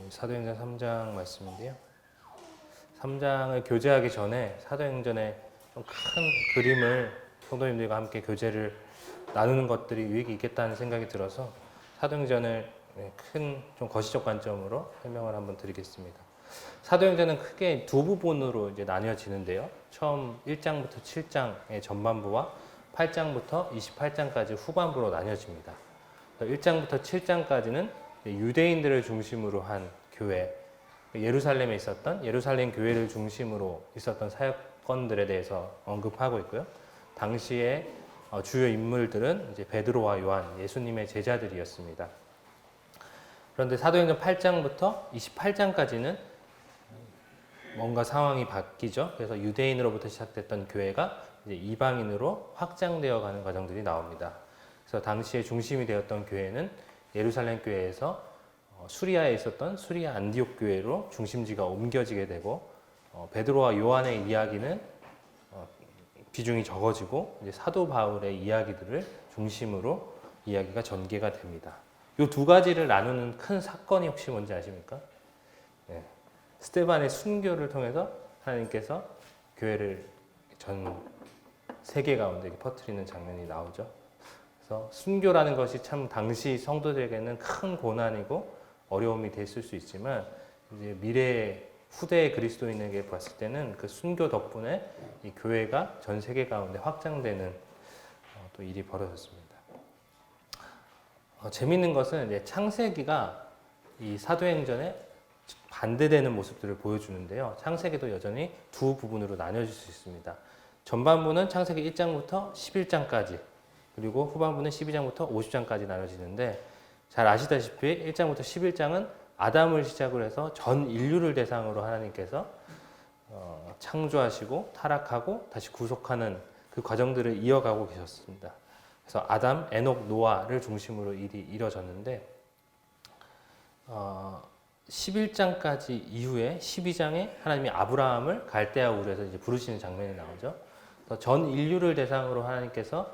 사도행전 3장 말씀인데요. 3장을 교제하기 전에 사도행전의 좀 큰 그림을 성도님들과 함께 교제를 나누는 것들이 유익이 있겠다는 생각이 들어서 사도행전을 큰 좀 거시적 관점으로 설명을 한번 드리겠습니다. 사도행전은 크게 두 부분으로 이제 나뉘어지는데요. 처음 1장부터 7장의 전반부와 8장부터 28장까지 후반부로 나뉘어집니다. 1장부터 7장까지는 유대인들을 중심으로 한 교회, 예루살렘에 있었던 예루살렘 교회를 중심으로 있었던 사역건들에 대해서 언급하고 있고요. 당시에 주요 인물들은 이제 베드로와 요한, 예수님의 제자들이었습니다. 그런데 사도행전 8장부터 28장까지는 뭔가 상황이 바뀌죠. 그래서 유대인으로부터 시작됐던 교회가 이제 이방인으로 확장되어 가는 과정들이 나옵니다. 그래서 당시에 중심이 되었던 교회는 예루살렘 교회에서 수리아에 있었던 수리아 안디옥 교회로 중심지가 옮겨지게 되고 베드로와 요한의 이야기는 비중이 적어지고 이제 사도 바울의 이야기들을 중심으로 이야기가 전개가 됩니다. 이 두 가지를 나누는 큰 사건이 혹시 뭔지 아십니까? 네. 스데반의 순교를 통해서 하나님께서 교회를 전 세계 가운데 퍼뜨리는 장면이 나오죠. 그래서 순교라는 것이 참 당시 성도들에게는 큰 고난이고 어려움이 됐을 수 있지만 이제 미래 후대 그리스도인에게 봤을 때는 그 순교 덕분에 이 교회가 전 세계 가운데 확장되는 또 일이 벌어졌습니다. 재밌는 것은 이제 창세기가 이 사도행전에 반대되는 모습들을 보여주는데요. 창세기도 여전히 두 부분으로 나뉘어질 수 있습니다. 전반부는 창세기 1장부터 11장까지 그리고 후반부는 12장부터 50장까지 나눠지는데 잘 아시다시피 1장부터 11장은 아담을 시작으로 해서 전 인류를 대상으로 하나님께서 창조하시고 타락하고 다시 구속하는 그 과정들을 이어가고 계셨습니다. 그래서 아담, 에녹, 노아를 중심으로 일이 이뤄졌는데 11장까지 이후에 12장에 하나님이 아브라함을 갈대아 우르에서 이제 부르시는 장면이 나오죠. 그래서 전 인류를 대상으로 하나님께서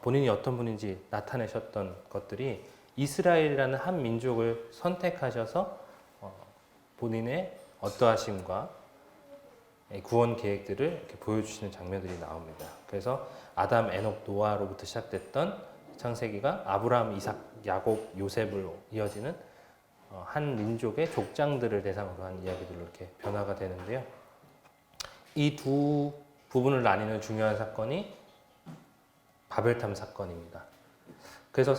본인이 어떤 분인지 나타내셨던 것들이 이스라엘이라는 한 민족을 선택하셔서 본인의 어떠하심과 구원 계획들을 이렇게 보여주시는 장면들이 나옵니다. 그래서 아담, 에녹, 노아로부터 시작됐던 창세기가 아브라함, 이삭, 야곱, 요셉으로 이어지는 한 민족의 족장들을 대상으로 한 이야기들로 이렇게 변화가 되는데요. 이 두 부분을 나뉘는 중요한 사건이 바벨탑 사건입니다. 그래서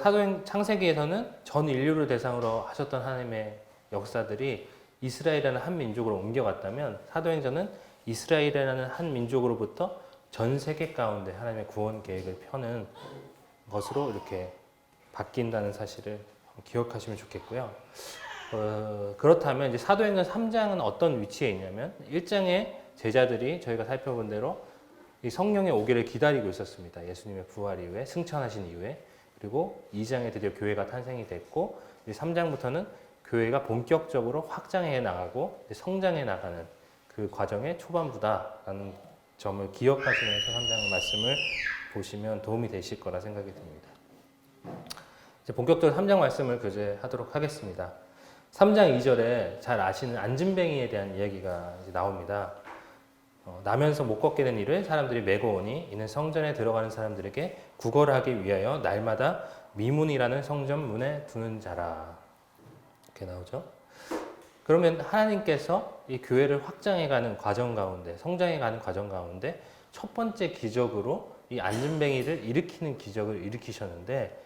창세기에서는 전 인류를 대상으로 하셨던 하나님의 역사들이 이스라엘이라는 한 민족으로 옮겨갔다면 사도행전은 이스라엘이라는 한 민족으로부터 전 세계 가운데 하나님의 구원 계획을 펴는 것으로 이렇게 바뀐다는 사실을 기억하시면 좋겠고요. 그렇다면 이제 사도행전 3장은 어떤 위치에 있냐면 1장에 제자들이 저희가 살펴본 대로 이 성령의 오기를 기다리고 있었습니다. 예수님의 부활 이후에 승천하신 이후에 그리고 2장에 드디어 교회가 탄생이 됐고 3장부터는 교회가 본격적으로 확장해 나가고 성장해 나가는 그 과정의 초반부다라는 점을 기억하시면서 3장 말씀을 보시면 도움이 되실 거라 생각이 듭니다. 이제 본격적으로 3장 말씀을 교제하도록 하겠습니다. 3장 2절에 잘 아시는 안진뱅이에 대한 이야기가 이제 나옵니다. 나면서 못 걷게 된 이를 사람들이 메고 오니 이는 성전에 들어가는 사람들에게 구걸하기 위하여 날마다 미문이라는 성전 문에 두는 자라. 이렇게 나오죠. 그러면 하나님께서 이 교회를 확장해가는 과정 가운데, 성장해가는 과정 가운데 첫 번째 기적으로 이 안진뱅이를 일으키는 기적을 일으키셨는데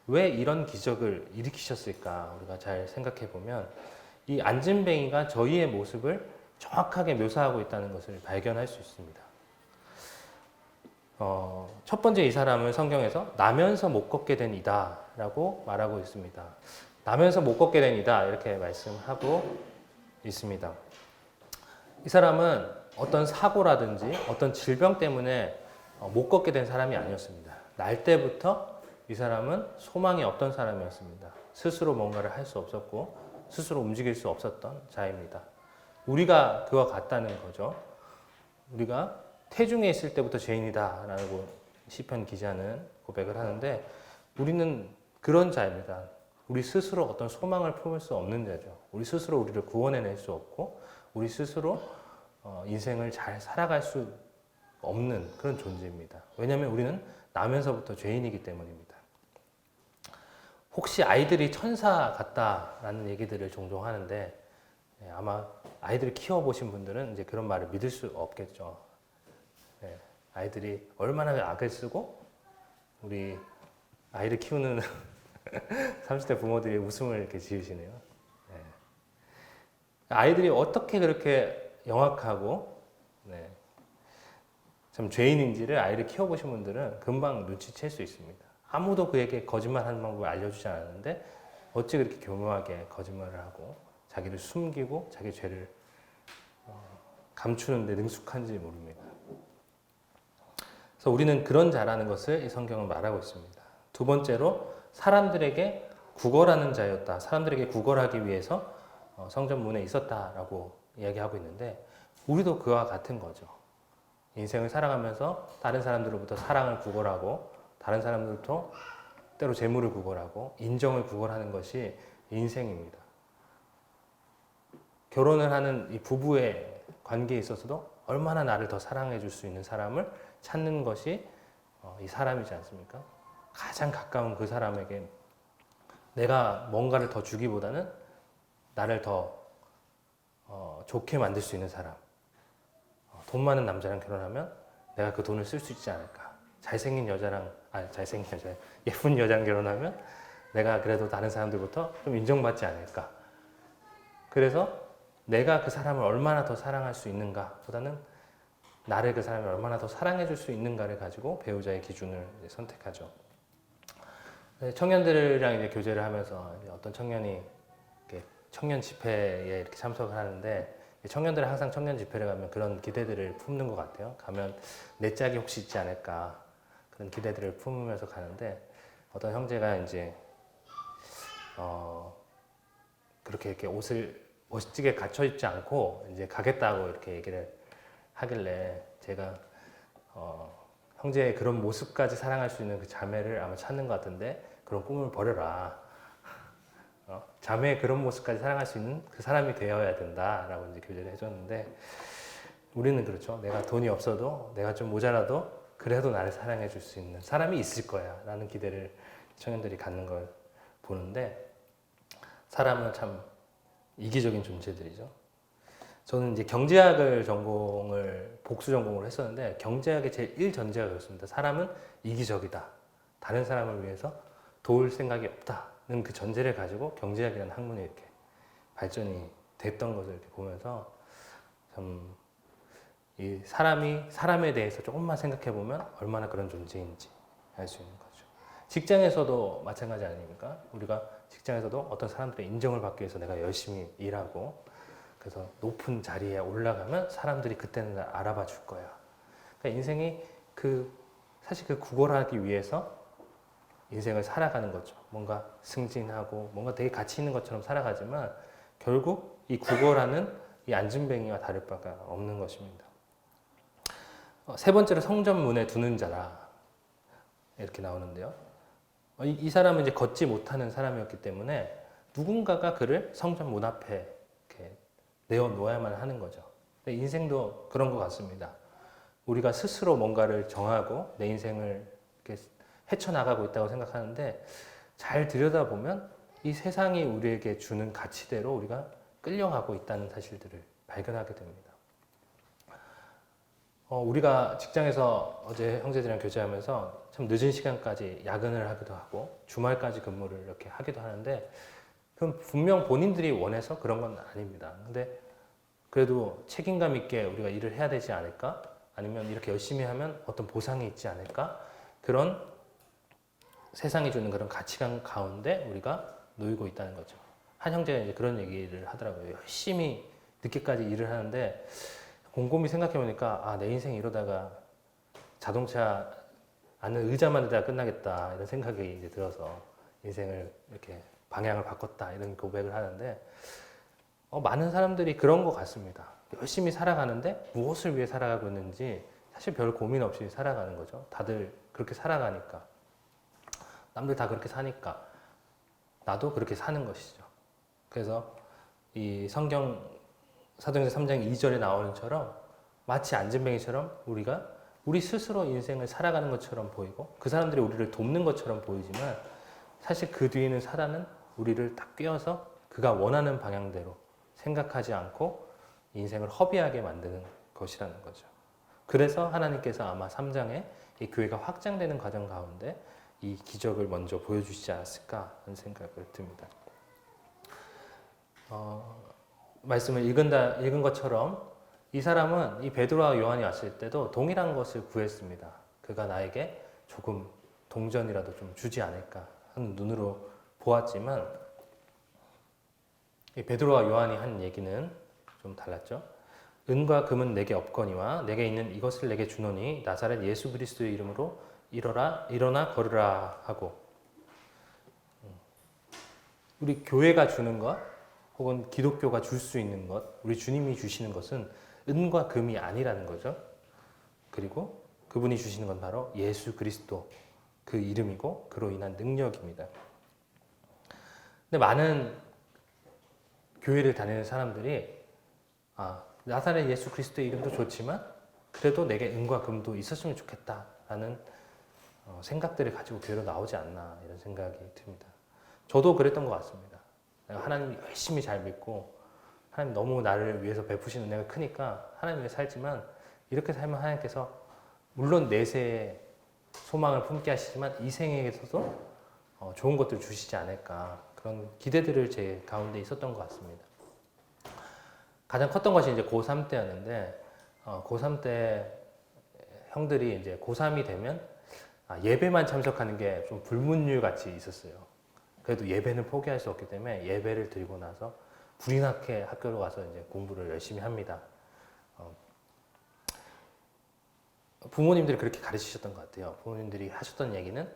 왜 이런 기적을 일으키셨을까? 우리가 잘 생각해 보면 이 안진뱅이가 저희의 모습을 정확하게 묘사하고 있다는 것을 발견할 수 있습니다. 첫 번째 이 사람을 성경에서 나면서 못 걷게 된 이다 라고 말하고 있습니다. 나면서 못 걷게 된 이다 이렇게 말씀하고 있습니다. 이 사람은 어떤 사고라든지 어떤 질병 때문에 못 걷게 된 사람이 아니었습니다. 날 때부터 이 사람은 소망이 없던 사람이었습니다. 스스로 뭔가를 할 수 없었고 스스로 움직일 수 없었던 자입니다. 우리가 그와 같다는 거죠. 우리가 태중에 있을 때부터 죄인이다 라고 시편 기자는 고백을 하는데 우리는 그런 자입니다. 우리 스스로 어떤 소망을 품을 수 없는 자죠. 우리 스스로 우리를 구원해낼 수 없고 우리 스스로 인생을 잘 살아갈 수 없는 그런 존재입니다. 왜냐하면 우리는 나면서부터 죄인이기 때문입니다. 혹시 아이들이 천사 같다라는 얘기들을 종종 하는데 아마 아이들을 키워보신 분들은 이제 그런 말을 믿을 수 없겠죠. 아이들이 얼마나 악을 쓰고 우리 아이를 키우는 30대 부모들이 웃음을 이렇게 지으시네요. 아이들이 어떻게 그렇게 영악하고 참 죄인인지를 아이를 키워보신 분들은 금방 눈치챌 수 있습니다. 아무도 그에게 거짓말하는 방법을 알려주지 않았는데 어찌 그렇게 교묘하게 거짓말을 하고 자기를 숨기고 자기 죄를 감추는 데 능숙한지 모릅니다. 그래서 우리는 그런 자라는 것을 이 성경은 말하고 있습니다. 두 번째로 사람들에게 구걸하는 자였다. 사람들에게 구걸하기 위해서 성전 문에 있었다라고 이야기하고 있는데 우리도 그와 같은 거죠. 인생을 살아가면서 다른 사람들로부터 사랑을 구걸하고 다른 사람들부터 때로 재물을 구걸하고 인정을 구걸하는 것이 인생입니다. 결혼을 하는 이 부부의 관계에 있어서도 얼마나 나를 더 사랑해 줄 수 있는 사람을 찾는 것이 이 사람이지 않습니까? 가장 가까운 그 사람에게 내가 뭔가를 더 주기보다는 나를 더 좋게 만들 수 있는 사람. 돈 많은 남자랑 결혼하면 내가 그 돈을 쓸 수 있지 않을까. 잘생긴 여자랑, 예쁜 여자랑 결혼하면 내가 그래도 다른 사람들부터 좀 인정받지 않을까. 그래서 내가 그 사람을 얼마나 더 사랑할 수 있는가 보다는 나를 그 사람이 얼마나 더 사랑해 줄 수 있는가를 가지고 배우자의 기준을 선택하죠. 청년들이랑 이제 교제를 하면서 어떤 청년이 청년 집회에 이렇게 참석을 하는데 청년들은 항상 청년 집회를 가면 그런 기대들을 품는 것 같아요. 가면 내 짝이 혹시 있지 않을까 그런 기대들을 품으면서 가는데 어떤 형제가 이제 그렇게 이렇게 옷을 멋지게 갖춰 입지 않고 이제 가겠다고 이렇게 얘기를 하길래 제가 형제의 그런 모습까지 사랑할 수 있는 그 자매를 아마 찾는 것 같은데 그런 꿈을 버려라. 자매의 그런 모습까지 사랑할 수 있는 그 사람이 되어야 된다라고 이제 교제를 해줬는데 우리는 그렇죠. 내가 돈이 없어도 내가 좀 모자라도 그래도 나를 사랑해 줄 수 있는 사람이 있을 거야 라는 기대를 청년들이 갖는 걸 보는데 사람은 참 이기적인 존재들이죠. 저는 이제 경제학을 복수 전공을 했었는데 경제학의 제일 1전제가 그렇습니다. 사람은 이기적이다. 다른 사람을 위해서 도울 생각이 없다는 그 전제를 가지고 경제학이라는 학문이 이렇게 발전이 됐던 것을 이렇게 보면서 참 이 사람에 대해서 조금만 생각해 보면 얼마나 그런 존재인지 알 수 있는 거죠. 직장에서도 마찬가지 아닙니까? 우리가 직장에서도 어떤 사람들의 인정을 받기 위해서 내가 열심히 일하고 그래서 높은 자리에 올라가면 사람들이 그때는 날 알아봐 줄 거야. 그러니까 인생이 사실 그 구걸하기 위해서 인생을 살아가는 거죠. 뭔가 승진하고 뭔가 되게 가치 있는 것처럼 살아가지만 결국 이 구걸하는 이 앉은뱅이와 다를 바가 없는 것입니다. 세 번째로 성전 문에 두는 자라 이렇게 나오는데요. 이 사람은 이제 걷지 못하는 사람이었기 때문에 누군가가 그를 성전 문 앞에 이렇게 내어놓아야만 하는 거죠. 근데 인생도 그런 것 같습니다. 우리가 스스로 뭔가를 정하고 내 인생을 이렇게 헤쳐나가고 있다고 생각하는데 잘 들여다보면 이 세상이 우리에게 주는 가치대로 우리가 끌려가고 있다는 사실들을 발견하게 됩니다. 우리가 직장에서 어제 형제들이랑 교제하면서 참 늦은 시간까지 야근을 하기도 하고 주말까지 근무를 이렇게 하기도 하는데 그럼 분명 본인들이 원해서 그런 건 아닙니다. 근데 그래도 책임감 있게 우리가 일을 해야 되지 않을까? 아니면 이렇게 열심히 하면 어떤 보상이 있지 않을까? 그런 세상이 주는 그런 가치관 가운데 우리가 놓이고 있다는 거죠. 한 형제가 이제 그런 얘기를 하더라고요. 열심히 늦게까지 일을 하는데 곰곰이 생각해보니까 내 인생 이러다가 자동차 앉는 의자만 되다가 끝나겠다 이런 생각이 이제 들어서 인생을 이렇게 방향을 바꿨다 이런 고백을 하는데 많은 사람들이 그런 것 같습니다. 열심히 살아가는데 무엇을 위해 살아가고 있는지 사실 별 고민 없이 살아가는 거죠. 다들 그렇게 살아가니까 남들 다 그렇게 사니까 나도 그렇게 사는 것이죠. 그래서 이 성경 사도행전 3장 2절에 나오는 처럼 마치 안전뱅이처럼 우리가 우리 스스로 인생을 살아가는 것처럼 보이고 그 사람들이 우리를 돕는 것처럼 보이지만 사실 그 뒤에 있는 사단은 우리를 딱 꿰어서 그가 원하는 방향대로 생각하지 않고 인생을 허비하게 만드는 것이라는 거죠. 그래서 하나님께서 아마 3장에 이 교회가 확장되는 과정 가운데 이 기적을 먼저 보여주시지 않았을까 하는 생각을 듭니다. 말씀을 읽은 것처럼 이 사람은 이 베드로와 요한이 왔을 때도 동일한 것을 구했습니다. 그가 나에게 조금 동전이라도 좀 주지 않을까 하는 눈으로 보았지만 이 베드로와 요한이 한 얘기는 좀 달랐죠. 은과 금은 내게 없거니와 내게 있는 이것을 내게 주노니 나사렛 예수 그리스도의 이름으로 일어나 걸으라 하고 우리 교회가 주는 것 혹은 기독교가 줄 수 있는 것 우리 주님이 주시는 것은 은과 금이 아니라는 거죠. 그리고 그분이 주시는 건 바로 예수 그리스도 그 이름이고 그로 인한 능력입니다. 근데 많은 교회를 다니는 사람들이 나사렛 예수 그리스도의 이름도 좋지만 그래도 내게 은과 금도 있었으면 좋겠다라는 생각들을 가지고 교회로 나오지 않나 이런 생각이 듭니다. 저도 그랬던 것 같습니다. 내가 하나님 열심히 잘 믿고 하나님 너무 나를 위해서 베푸시는 은혜가 크니까 하나님 위해 살지만 이렇게 살면 하나님께서 물론 내세에 소망을 품게 하시지만 이 생에서도 좋은 것들을 주시지 않을까 그런 기대들을 제 가운데 있었던 것 같습니다. 가장 컸던 것이 이제 고3 때였는데 고3 때 형들이 이제 고3이 되면 예배만 참석하는 게 좀 불문율 같이 있었어요. 그래도 예배는 포기할 수 없기 때문에 예배를 드리고 나서 불이 나게 학교로 가서 이제 공부를 열심히 합니다. 부모님들이 그렇게 가르치셨던 것 같아요. 부모님들이 하셨던 얘기는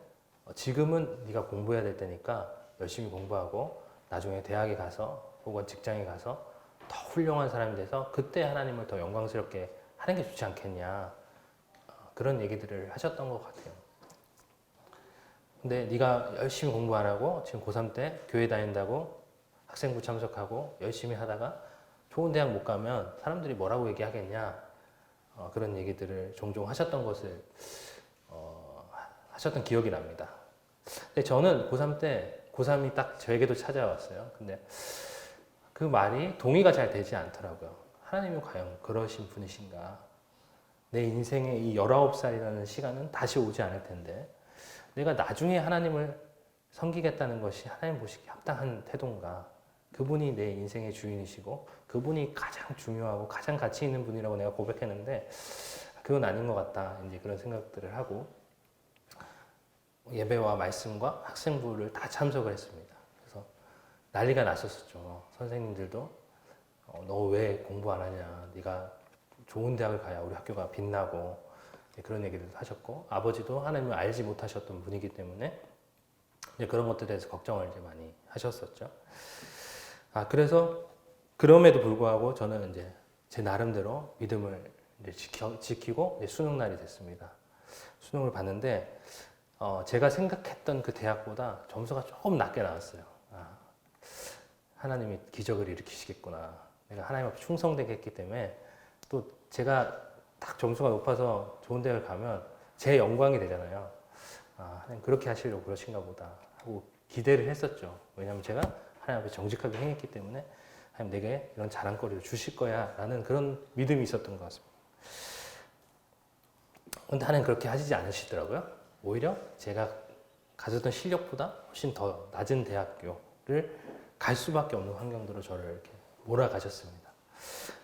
지금은 네가 공부해야 될 때니까 열심히 공부하고 나중에 대학에 가서 혹은 직장에 가서 더 훌륭한 사람이 돼서 그때 하나님을 더 영광스럽게 하는 게 좋지 않겠냐 그런 얘기들을 하셨던 것 같아요. 근데 네가 열심히 공부 안 하고 지금 고3 때 교회 다닌다고 학생부 참석하고 열심히 하다가 좋은 대학 못 가면 사람들이 뭐라고 얘기하겠냐 그런 얘기들을 종종 하셨던 것을 하셨던 기억이 납니다. 근데 저는 고3 때 고3이 딱 저에게도 찾아왔어요. 근데 그 말이 동의가 잘 되지 않더라고요. 하나님이 과연 그러신 분이신가? 내 인생의 이 19살이라는 시간은 다시 오지 않을 텐데 내가 나중에 하나님을 섬기겠다는 것이 하나님 보시기에 합당한 태도인가? 그분이 내 인생의 주인이시고 그분이 가장 중요하고 가장 가치 있는 분이라고 내가 고백했는데 그건 아닌 것 같다. 이제 그런 생각들을 하고 예배와 말씀과 학생부를 다 참석을 했습니다. 그래서 난리가 났었죠. 선생님들도 너 왜 공부 안 하냐? 네가 좋은 대학을 가야 우리 학교가 빛나고 그런 얘기를 하셨고 아버지도 하나님을 알지 못하셨던 분이기 때문에 이제 그런 것들에 대해서 걱정을 이제 많이 하셨었죠. 그래서 그럼에도 불구하고 저는 이제 제 나름대로 믿음을 이제 지키고 이제 수능 날이 됐습니다. 수능을 봤는데 제가 생각했던 그 대학보다 점수가 조금 낮게 나왔어요. 하나님이 기적을 일으키시겠구나. 내가 하나님 앞에 충성되게 했기 때문에 또 제가 딱 점수가 높아서 좋은 대학을 가면 제 영광이 되잖아요. 하나님 그렇게 하시려고 그러신가 보다 하고 기대를 했었죠. 왜냐하면 제가 하나님 앞에 정직하게 행했기 때문에 하나님 내게 이런 자랑거리를 주실 거야 라는 그런 믿음이 있었던 것 같습니다. 그런데 하나님 그렇게 하시지 않으시더라고요. 오히려 제가 가졌던 실력보다 훨씬 더 낮은 대학교를 갈 수밖에 없는 환경들로 저를 이렇게 몰아가셨습니다.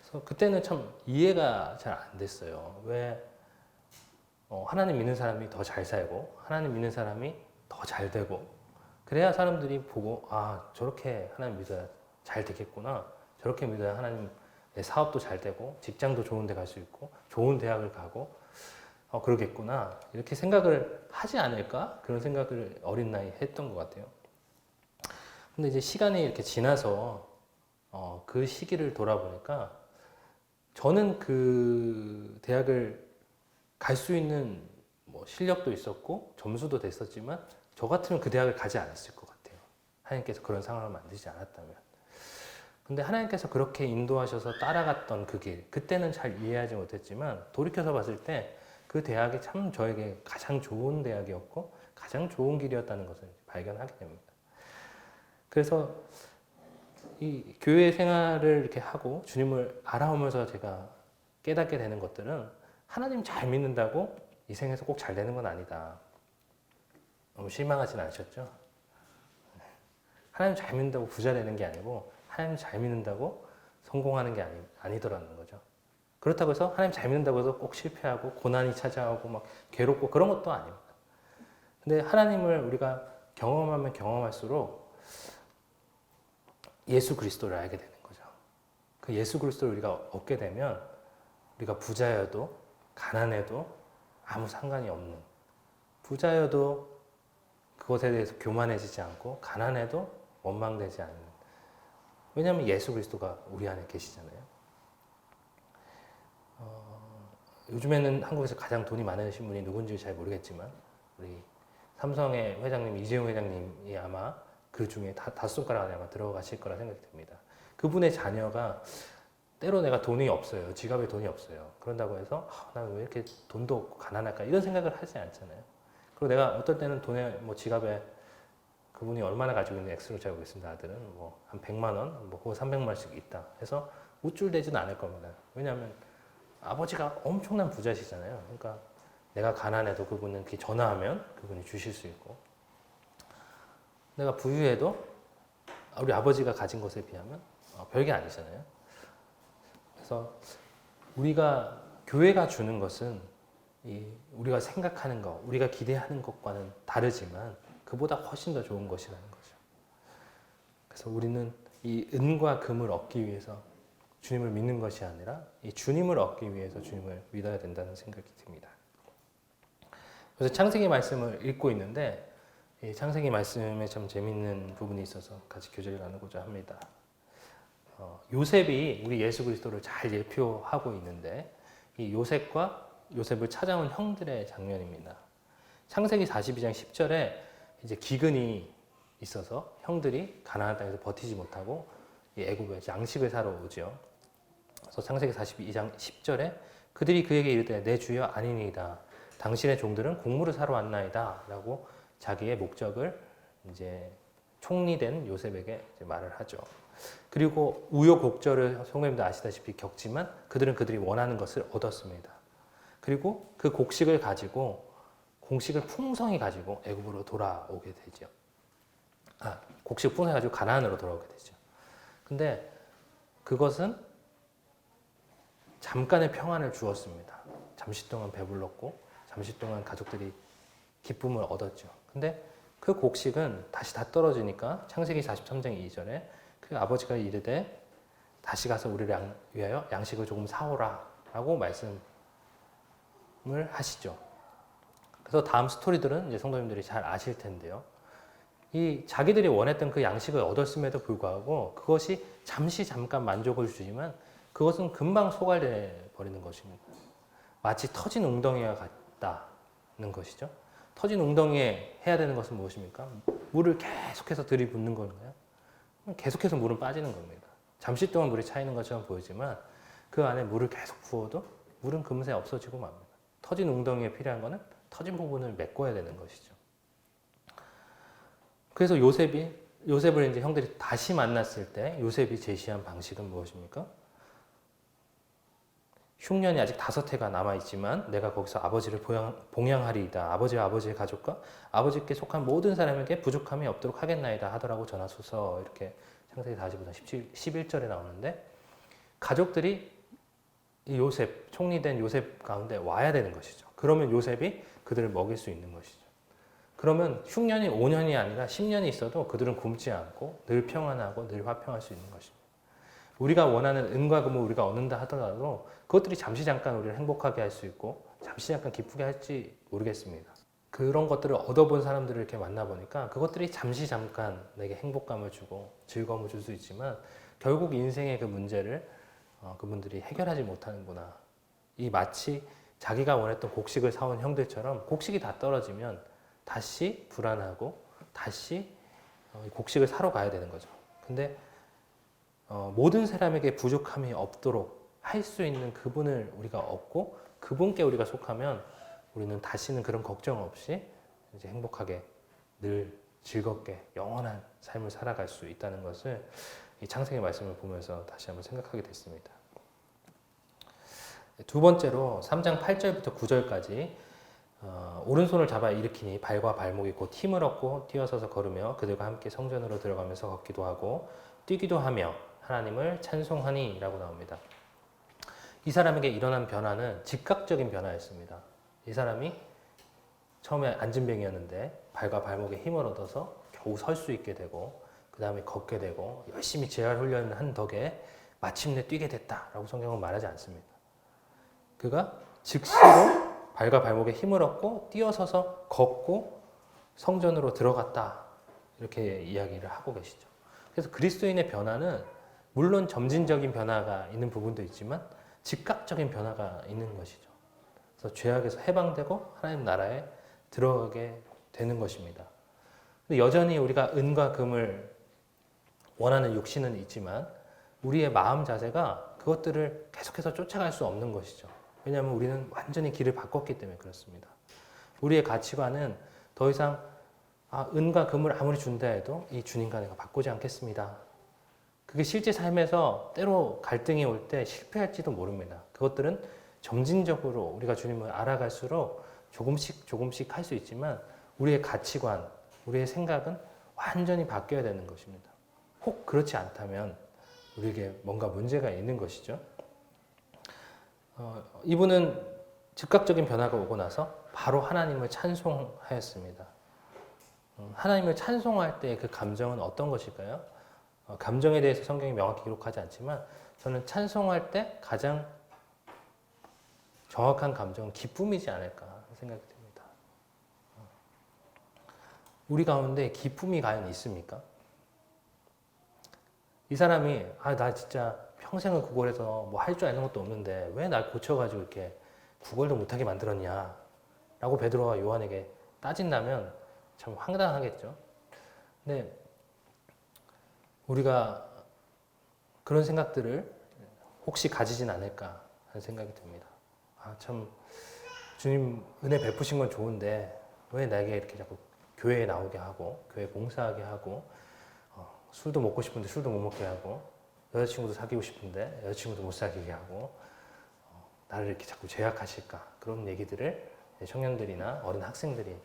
그래서 그때는 참 이해가 잘 안 됐어요. 왜 하나님 믿는 사람이 더 잘 살고 하나님 믿는 사람이 더 잘 되고 그래야 사람들이 보고 저렇게 하나님 믿어야 잘 되겠구나. 저렇게 믿어야 하나님 내 사업도 잘 되고 직장도 좋은 데 갈 수 있고 좋은 대학을 가고 그러겠구나. 이렇게 생각을 하지 않을까? 그런 생각을 어린 나이에 했던 것 같아요. 근데 이제 시간이 이렇게 지나서 그 시기를 돌아보니까 저는 그 대학을 갈 수 있는 뭐 실력도 있었고 점수도 됐었지만 저 같으면 그 대학을 가지 않았을 것 같아요. 하나님께서 그런 상황을 만드지 않았다면. 근데 하나님께서 그렇게 인도하셔서 따라갔던 그 길, 그때는 잘 이해하지 못했지만 돌이켜서 봤을 때 그 대학이 참 저에게 가장 좋은 대학이었고 가장 좋은 길이었다는 것을 발견하게 됩니다. 그래서 이 교회 생활을 이렇게 하고 주님을 알아오면서 제가 깨닫게 되는 것들은 하나님 잘 믿는다고 이 생에서 꼭 잘 되는 건 아니다. 너무 실망하진 않으셨죠? 하나님 잘 믿는다고 부자 되는 게 아니고 하나님 잘 믿는다고 성공하는 게 아니더라는 거죠. 그렇다고 해서 하나님 잘 믿는다고 해서 꼭 실패하고 고난이 찾아오고 막 괴롭고 그런 것도 아닙니다. 근데 하나님을 우리가 경험하면 경험할수록 예수 그리스도를 알게 되는 거죠. 그 예수 그리스도를 우리가 얻게 되면 우리가 부자여도 가난해도 아무 상관이 없는, 부자여도 그것에 대해서 교만해지지 않고 가난해도 원망되지 않는, 왜냐하면 예수 그리스도가 우리 안에 계시잖아요. 요즘에는 한국에서 가장 돈이 많으신 분이 누군지 잘 모르겠지만 우리 삼성의 회장님 이재용 회장님이 아마 그 중에 다섯 손가락 안에 아마 들어가실 거라 생각이 듭니다. 그분의 자녀가 때로 내가 돈이 없어요. 지갑에 돈이 없어요. 그런다고 해서 난 왜 이렇게 돈도 없고 가난할까 이런 생각을 하지 않잖아요. 그리고 내가 어떨 때는 돈에 뭐 지갑에 그분이 얼마나 가지고 있는 액수를 잘 모르겠습니다. 아들은 뭐 한 100만 원, 뭐 혹은 300만 원씩 있다 해서 우쭐대지는 않을 겁니다. 왜냐하면 아버지가 엄청난 부자시잖아요. 그러니까 내가 가난해도 그분은 이렇게 전화하면 그분이 주실 수 있고, 내가 부유해도 우리 아버지가 가진 것에 비하면 별게 아니잖아요. 그래서 우리가 교회가 주는 것은 우리가 생각하는 것, 우리가 기대하는 것과는 다르지만 그보다 훨씬 더 좋은 것이라는 거죠. 그래서 우리는 이 은과 금을 얻기 위해서 주님을 믿는 것이 아니라 이 주님을 얻기 위해서 주님을 믿어야 된다는 생각이 듭니다. 그래서 창세기 말씀을 읽고 있는데 이 창세기 말씀에 참 재밌는 부분이 있어서 같이 교제를 나누고자 합니다. 요셉이 우리 예수 그리스도를 잘 예표하고 있는데 이 요셉을 찾아온 형들의 장면입니다. 창세기 42장 10절에 이제 기근이 있어서 형들이 가나안 땅에서 버티지 못하고 애굽에 양식을 사러 오죠. 그래서 창세기 42장 10절에 그들이 그에게 이르되 내 주여 아니니이다. 당신의 종들은 곡물을 사러 왔나이다라고 자기의 목적을 이제 총리된 요셉에게 이제 말을 하죠. 그리고 우여곡절을 성도님도 아시다시피 겪지만 그들이 원하는 것을 얻었습니다. 그리고 그 곡식을 풍성히 가지고 애굽으로 돌아오게 되죠. 곡식을 풍성히 가지고 가나안으로 돌아오게 되죠. 근데 그것은 잠깐의 평안을 주었습니다. 잠시 동안 배불렀고 잠시 동안 가족들이 기쁨을 얻었죠. 근데 그 곡식은 다시 다 떨어지니까 창세기 43장 2절에 그 아버지가 이르되 다시 가서 우리를 위하여 양식을 조금 사오라 라고 말씀을 하시죠. 그래서 다음 스토리들은 이제 성도님들이 잘 아실 텐데요. 이 자기들이 원했던 그 양식을 얻었음에도 불구하고 그것이 잠깐 만족을 주지만 그것은 금방 소갈돼 버리는 것입니다. 마치 터진 웅덩이와 같다는 것이죠. 터진 웅덩이에 해야 되는 것은 무엇입니까? 물을 계속해서 들이붓는 건가요? 계속해서 물은 빠지는 겁니다. 잠시 동안 물이 차이는 것처럼 보이지만 그 안에 물을 계속 부어도 물은 금세 없어지고 맙니다. 터진 웅덩이에 필요한 것은 터진 부분을 메꿔야 되는 것이죠. 그래서 요셉을 이제 형들이 다시 만났을 때 요셉이 제시한 방식은 무엇입니까? 흉년이 아직 5해가 남아있지만 내가 거기서 아버지를 봉양하리이다. 아버지와 아버지의 가족과 아버지께 속한 모든 사람에게 부족함이 없도록 하겠나이다 하더라고 전하소서. 이렇게 창세기 45장 11절에 나오는데 가족들이 이 총리된 요셉 가운데 와야 되는 것이죠. 그러면 요셉이 그들을 먹일 수 있는 것이죠. 그러면 흉년이 5년이 아니라 10년이 있어도 그들은 굶지 않고 늘 평안하고 늘 화평할 수 있는 것입니다. 우리가 원하는 은과 금을 우리가 얻는다 하더라도 그것들이 잠깐 우리를 행복하게 할 수 있고 잠깐 기쁘게 할지 모르겠습니다. 그런 것들을 얻어본 사람들을 이렇게 만나보니까 그것들이 잠깐 내게 행복감을 주고 즐거움을 줄 수 있지만 결국 인생의 그 문제를 그분들이 해결하지 못하는구나. 이 마치 자기가 원했던 곡식을 사온 형들처럼 곡식이 다 떨어지면 다시 불안하고 다시 곡식을 사러 가야 되는 거죠. 근데 모든 사람에게 부족함이 없도록 할 수 있는 그분을 우리가 얻고 그분께 우리가 속하면 우리는 다시는 그런 걱정 없이 이제 행복하게 늘 즐겁게 영원한 삶을 살아갈 수 있다는 것을 이 창세기 말씀을 보면서 다시 한번 생각하게 됐습니다. 두 번째로 3장 8절부터 9절까지 오른손을 잡아 일으키니 발과 발목이 곧 힘을 얻고 뛰어서서 걸으며 그들과 함께 성전으로 들어가면서 걷기도 하고 뛰기도 하며 하나님을 찬송하니 라고 나옵니다. 이 사람에게 일어난 변화는 즉각적인 변화였습니다. 이 사람이 처음에 앉은뱅이였는데 발과 발목에 힘을 얻어서 겨우 설 수 있게 되고 그 다음에 걷게 되고 열심히 재활 훈련을 한 덕에 마침내 뛰게 됐다라고 성경은 말하지 않습니다. 그가 즉시로 발과 발목에 힘을 얻고 뛰어서서 걷고 성전으로 들어갔다 이렇게 이야기를 하고 계시죠. 그래서 그리스도인의 변화는 물론 점진적인 변화가 있는 부분도 있지만 즉각적인 변화가 있는 것이죠. 그래서 죄악에서 해방되고 하나님 나라에 들어가게 되는 것입니다. 근데 여전히 우리가 은과 금을 원하는 욕심은 있지만 우리의 마음 자세가 그것들을 계속해서 쫓아갈 수 없는 것이죠. 왜냐하면 우리는 완전히 길을 바꿨기 때문에 그렇습니다. 우리의 가치관은 더 이상 은과 금을 아무리 준다 해도 이 주님과 내가 바꾸지 않겠습니다. 그게 실제 삶에서 때로 갈등이 올 때 실패할지도 모릅니다. 그것들은 점진적으로 우리가 주님을 알아갈수록 조금씩 할 수 있지만 우리의 가치관, 우리의 생각은 완전히 바뀌어야 되는 것입니다. 혹 그렇지 않다면 우리에게 뭔가 문제가 있는 것이죠. 이분은 즉각적인 변화가 오고 나서 바로 하나님을 찬송하였습니다. 하나님을 찬송할 때 그 감정은 어떤 것일까요? 감정에 대해서 성경이 명확히 기록하지 않지만 저는 찬송할 때 가장 정확한 감정은 기쁨이지 않을까 생각이 듭니다. 우리 가운데 기쁨이 과연 있습니까? 이 사람이 나 진짜 평생을 구걸해서 뭐 할 줄 아는 것도 없는데 왜 날 고쳐가지고 이렇게 구걸도 못하게 만들었냐 라고 베드로와 요한에게 따진다면 참 황당하겠죠. 근데 우리가 그런 생각들을 혹시 가지진 않을까 하는 생각이 듭니다. 참 주님 은혜 베푸신 건 좋은데 왜 나에게 이렇게 자꾸 교회에 나오게 하고 교회 봉사하게 하고 술도 먹고 싶은데 술도 못 먹게 하고 여자친구도 사귀고 싶은데 여자친구도 못 사귀게 하고 나를 이렇게 자꾸 제약하실까 그런 얘기들을 청년들이나 어린 학생들이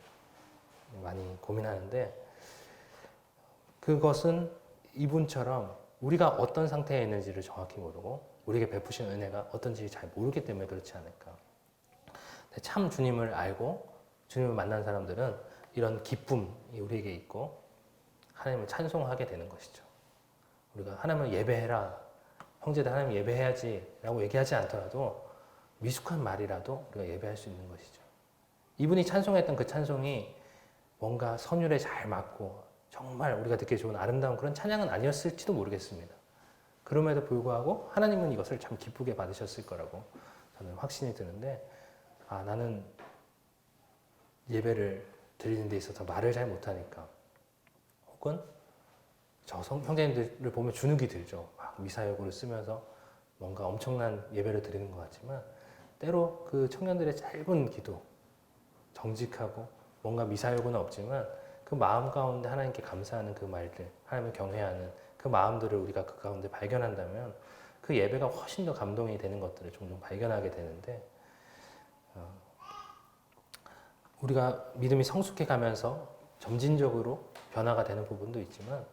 많이 고민하는데 그것은 이분처럼 우리가 어떤 상태에 있는지를 정확히 모르고 우리에게 베푸신 은혜가 어떤지 잘 모르기 때문에 그렇지 않을까. 참 주님을 알고 주님을 만난 사람들은 이런 기쁨이 우리에게 있고 하나님을 찬송하게 되는 것이죠. 우리가 하나님을 예배해라, 형제들 하나님 예배해야지 라고 얘기하지 않더라도 미숙한 말이라도 우리가 예배할 수 있는 것이죠. 이분이 찬송했던 그 찬송이 뭔가 선율에 잘 맞고 정말 우리가 듣기 좋은 아름다운 그런 찬양은 아니었을지도 모르겠습니다. 그럼에도 불구하고 하나님은 이것을 참 기쁘게 받으셨을 거라고 저는 확신이 드는데 나는 예배를 드리는 데 있어서 말을 잘 못하니까 혹은 저 형제님들을 보면 주눅이 들죠. 막 미사여구를 쓰면서 뭔가 엄청난 예배를 드리는 것 같지만 때로 그 청년들의 짧은 기도 정직하고 뭔가 미사여구는 없지만 그 마음 가운데 하나님께 감사하는 그 말들, 하나님을 경외하는 그 마음들을 우리가 그 가운데 발견한다면 그 예배가 훨씬 더 감동이 되는 것들을 종종 발견하게 되는데 우리가 믿음이 성숙해 가면서 점진적으로 변화가 되는 부분도 있지만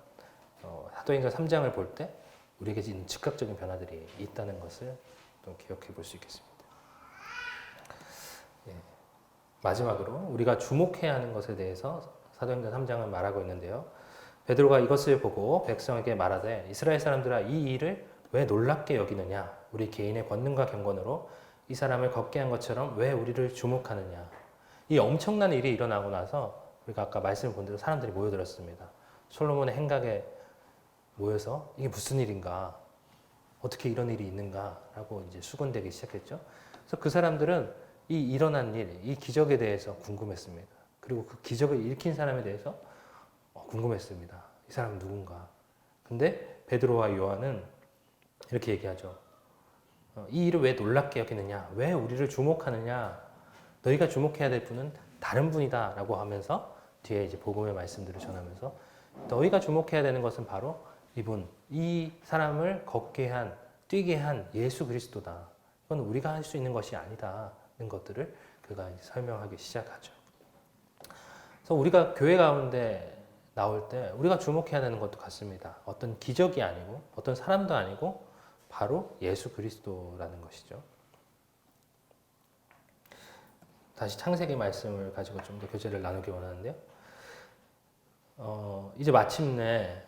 사도행전 3장을 볼 때 우리에게 있는 즉각적인 변화들이 있다는 것을 또 기억해 볼 수 있겠습니다. 마지막으로 우리가 주목해야 하는 것에 대해서 사도행전 3장은 말하고 있는데요. 베드로가 이것을 보고 백성에게 말하되 이스라엘 사람들아 이 일을 왜 놀랍게 여기느냐 우리 개인의 권능과 경건으로 이 사람을 걷게 한 것처럼 왜 우리를 주목하느냐. 이 엄청난 일이 일어나고 나서 우리가 아까 말씀을 본 대로 사람들이 모여들었습니다. 솔로몬의 행각에 모여서 이게 무슨 일인가 어떻게 이런 일이 있는가라고 이제 수군대기 시작했죠. 그래서 그 사람들은 이 일어난 일, 이 기적에 대해서 궁금했습니다. 그리고 그 기적을 일으킨 사람에 대해서 궁금했습니다. 이 사람은 누군가. 근데 베드로와 요한은 이렇게 얘기하죠. 이 일을 왜 놀랍게 여기느냐? 왜 우리를 주목하느냐? 너희가 주목해야 될 분은 다른 분이다 라고 하면서 뒤에 이제 복음의 말씀들을 전하면서 너희가 주목해야 되는 것은 바로 이분, 이 사람을 걷게 한, 뛰게 한 예수 그리스도다. 이건 우리가 할 수 있는 것이 아니다는 것들을 그가 이제 설명하기 시작하죠. 그래서 우리가 교회 가운데 나올 때 우리가 주목해야 되는 것도 같습니다. 어떤 기적이 아니고 어떤 사람도 아니고 바로 예수 그리스도라는 것이죠. 다시 창세기 말씀을 가지고 좀 더 교제를 나누기 원하는데요. 이제 마침내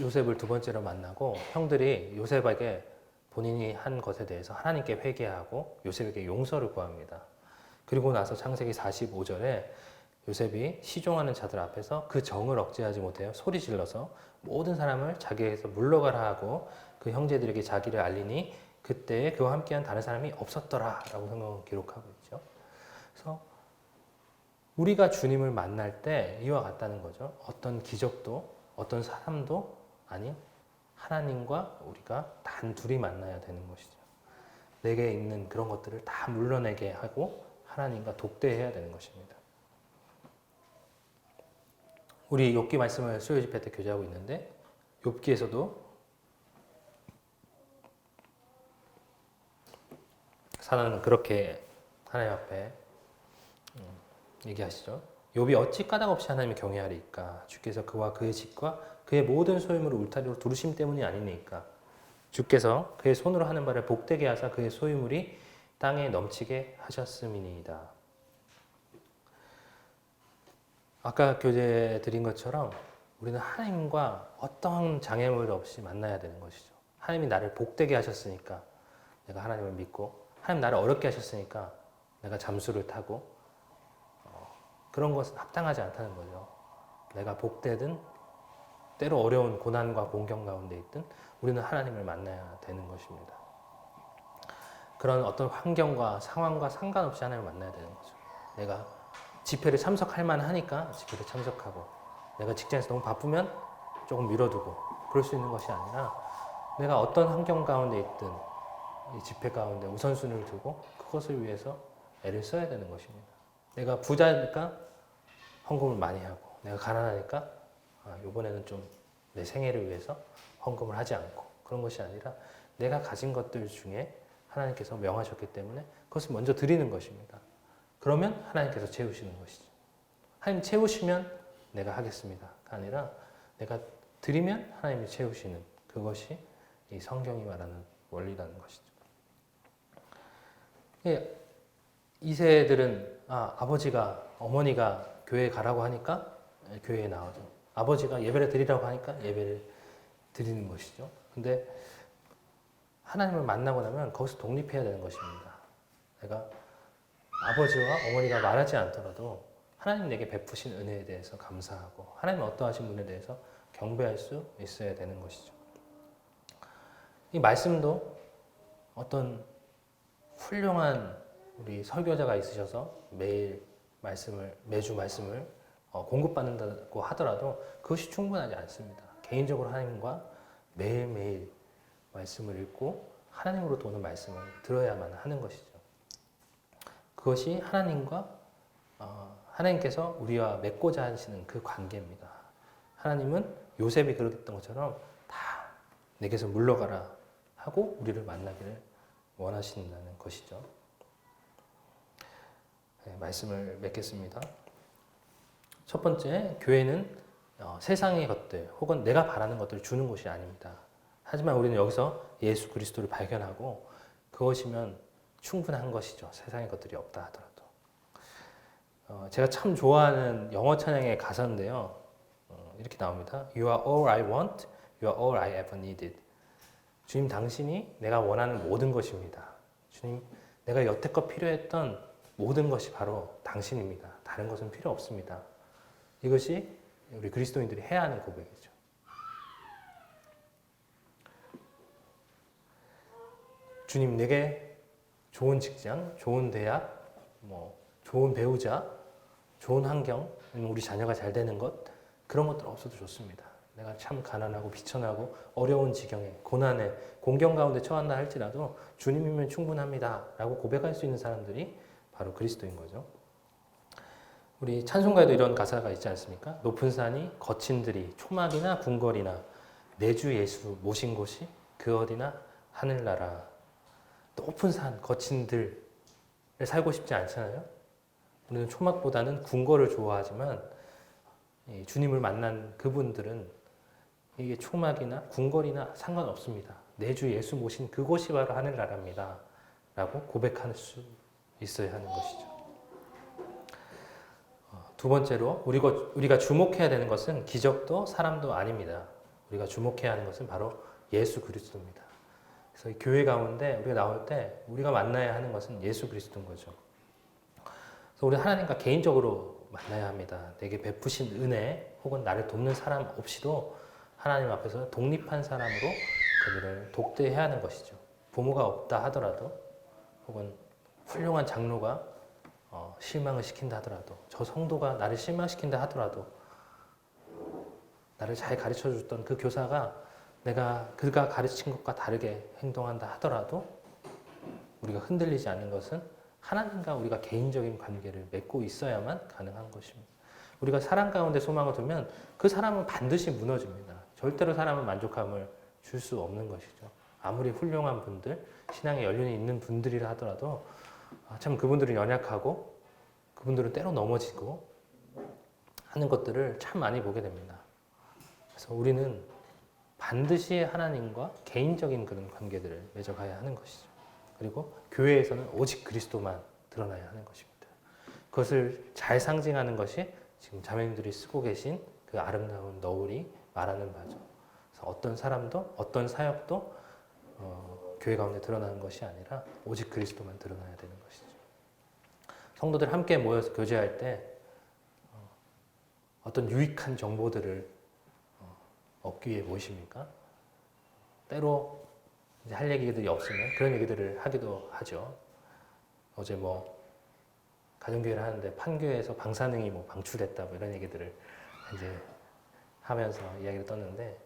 요셉을 두 번째로 만나고 형들이 요셉에게 본인이 한 것에 대해서 하나님께 회개하고 요셉에게 용서를 구합니다. 그리고 나서 창세기 45절에 요셉이 시종하는 자들 앞에서 그 정을 억제하지 못해요. 소리 질러서 모든 사람을 자기에게서 물러가라 하고 그 형제들에게 자기를 알리니 그때에 그와 함께한 다른 사람이 없었더라 라고 성경은 기록하고 있죠. 그래서 우리가 주님을 만날 때 이와 같다는 거죠. 어떤 기적도 어떤 사람도 아닌 하나님과 우리가 단 둘이 만나야 되는 것이죠. 내게 있는 그런 것들을 다 물러내게 하고 하나님과 독대해야 되는 것입니다. 우리 욥기 말씀을 수요 집회 때 교제하고 있는데 욥기에서도 사단은 그렇게 하나님 앞에 얘기하시죠. 욥이 어찌 까닭없이 하나님을 경외하리이까? 주께서 그와 그의 집과 그의 모든 소유물을 울타리로 두르심 때문이 아니니까. 주께서 그의 손으로 하는 바를 복되게 하사 그의 소유물이 땅에 넘치게 하셨음이니이다. 아까 교제 드린 것처럼 우리는 하나님과 어떠한 장애물 없이 만나야 되는 것이죠. 하나님이 나를 복되게 하셨으니까 내가 하나님을 믿고 하나님 나를 어렵게 하셨으니까 내가 잠수를 타고 그런 것은 합당하지 않다는 거죠. 내가 복되든 때로 어려운 고난과 공경 가운데 있든 우리는 하나님을 만나야 되는 것입니다. 그런 어떤 환경과 상황과 상관없이 하나님을 만나야 되는 거죠. 내가 집회를 참석할 만하니까 집회를 참석하고 내가 직장에서 너무 바쁘면 조금 미뤄두고 그럴 수 있는 것이 아니라 내가 어떤 환경 가운데 있든 이 집회 가운데 우선순위를 두고 그것을 위해서 애를 써야 되는 것입니다. 내가 부자니까 헌금을 많이 하고 내가 가난하니까 이번에는 좀 내 생애를 위해서 헌금을 하지 않고 그런 것이 아니라 내가 가진 것들 중에 하나님께서 명하셨기 때문에 그것을 먼저 드리는 것입니다. 그러면 하나님께서 채우시는 것이죠. 하나님 채우시면 내가 하겠습니다가 아니라 내가 드리면 하나님이 채우시는 그것이 이 성경이 말하는 원리라는 것이죠. 이 세들은 아버지가 어머니가 교회에 가라고 하니까 교회에 나오죠. 아버지가 예배를 드리라고 하니까 예배를 드리는 것이죠. 근데 하나님을 만나고 나면 거기서 독립해야 되는 것입니다. 내가 아버지와 어머니가 말하지 않더라도 하나님 내게 베푸신 은혜에 대해서 감사하고 하나님 어떠하신 분에 대해서 경배할 수 있어야 되는 것이죠. 이 말씀도 어떤 훌륭한 우리 설교자가 있으셔서 매주 말씀을 공급받는다고 하더라도 그것이 충분하지 않습니다. 개인적으로 하나님과 매일매일 말씀을 읽고 하나님으로부터 오는 말씀을 들어야만 하는 것이죠. 그것이 하나님께서 우리와 맺고자 하시는 그 관계입니다. 하나님은 요셉이 그랬던 것처럼 다 내게서 물러가라 하고 우리를 만나기를 원하신다는 것이죠. 네, 말씀을 맺겠습니다. 첫 번째, 교회는 세상의 것들 혹은 내가 바라는 것들을 주는 곳이 아닙니다. 하지만 우리는 여기서 예수 그리스도를 발견하고 그것이면 충분한 것이죠. 세상의 것들이 없다 하더라도. 제가 참 좋아하는 영어 찬양의 가사인데요. 이렇게 나옵니다. You are all I want, you are all I ever needed. 주님 당신이 내가 원하는 모든 것입니다. 주님 내가 여태껏 필요했던 모든 것이 바로 당신입니다. 다른 것은 필요 없습니다. 이것이 우리 그리스도인들이 해야 하는 고백이죠. 주님 내게 좋은 직장, 좋은 대학, 좋은 배우자, 좋은 환경, 우리 자녀가 잘 되는 것 그런 것들 없어도 좋습니다. 내가 참 가난하고 비천하고 어려운 지경에 고난에 공경 가운데 처한다 할지라도 주님이면 충분합니다 라고 고백할 수 있는 사람들이 바로 그리스도인 거죠. 우리 찬송가에도 이런 가사가 있지 않습니까? 높은 산이 거친 들이 초막이나 궁궐이나 내 주 예수 모신 곳이 그 어디나 하늘나라. 높은 산 거친 들에 살고 싶지 않잖아요. 우리는 초막보다는 궁궐을 좋아하지만 주님을 만난 그분들은 이게 초막이나 궁궐이나 상관없습니다. 내 주 예수 모신 그곳이 바로 하늘나라입니다 라고 고백할 수 있어야 하는 것이죠. 두 번째로 우리가 주목해야 되는 것은 기적도 사람도 아닙니다. 우리가 주목해야 하는 것은 바로 예수 그리스도입니다. 그래서 이 교회 가운데 우리가 나올 때 우리가 만나야 하는 것은 예수 그리스도인 거죠. 그래서 우리 하나님과 개인적으로 만나야 합니다. 내게 베푸신 은혜 혹은 나를 돕는 사람 없이도 하나님 앞에서 독립한 사람으로 그들을 독대해야 하는 것이죠. 부모가 없다 하더라도 혹은 훌륭한 장로가 실망을 시킨다 하더라도 저 성도가 나를 실망시킨다 하더라도 나를 잘 가르쳐줬던 그 교사가 그가 가르친 것과 다르게 행동한다 하더라도 우리가 흔들리지 않는 것은 하나님과 우리가 개인적인 관계를 맺고 있어야만 가능한 것입니다. 우리가 사랑 가운데 소망을 두면 그 사람은 반드시 무너집니다. 절대로 사람은 만족감을 줄 수 없는 것이죠. 아무리 훌륭한 분들, 신앙에 연륜이 있는 분들이라 하더라도 참 그분들은 연약하고 그분들은 때로 넘어지고 하는 것들을 참 많이 보게 됩니다. 그래서 우리는 반드시 하나님과 개인적인 그런 관계들을 맺어가야 하는 것이죠. 그리고 교회에서는 오직 그리스도만 드러나야 하는 것입니다. 그것을 잘 상징하는 것이 지금 자매님들이 쓰고 계신 그 아름다운 너울이 말하는 바죠. 그래서 어떤 사람도 어떤 사역도 교회 가운데 드러나는 것이 아니라 오직 그리스도만 드러나야 되는 것이죠. 성도들 함께 모여서 교제할 때 어떤 유익한 정보들을 얻기 위해 모이십니까? 때로 이제 할 얘기들이 없으면 그런 얘기들을 하기도 하죠. 어제 가정교회를 하는데 판교에서 방사능이 방출됐다 이런 얘기들을 이제 하면서 이야기를 떴는데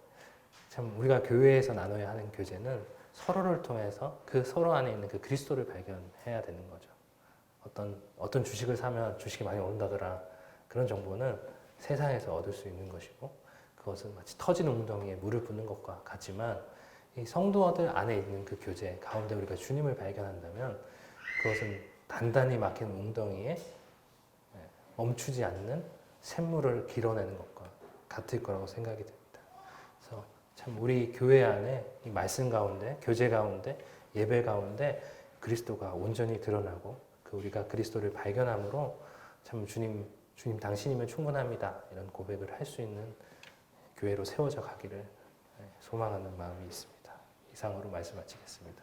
참 우리가 교회에서 나눠야 하는 교제는 서로를 통해서 그 서로 안에 있는 그 그리스도를 발견해야 되는 거죠. 어떤 주식을 사면 주식이 많이 오른다더라. 그런 정보는 세상에서 얻을 수 있는 것이고 그것은 마치 터진 웅덩이에 물을 붓는 것과 같지만 이 성도들 안에 있는 그 교제 가운데 우리가 주님을 발견한다면 그것은 단단히 막힌 웅덩이에 멈추지 않는 샘물을 길어내는 것과 같을 거라고 생각이 됩니다. 그래서 참 우리 교회 안에 이 말씀 가운데, 교제 가운데, 예배 가운데 그리스도가 온전히 드러나고 우리가 그리스도를 발견함으로 참 주님 당신이면 충분합니다. 이런 고백을 할 수 있는 교회로 세워져 가기를 소망하는 마음이 있습니다. 이상으로 말씀 마치겠습니다.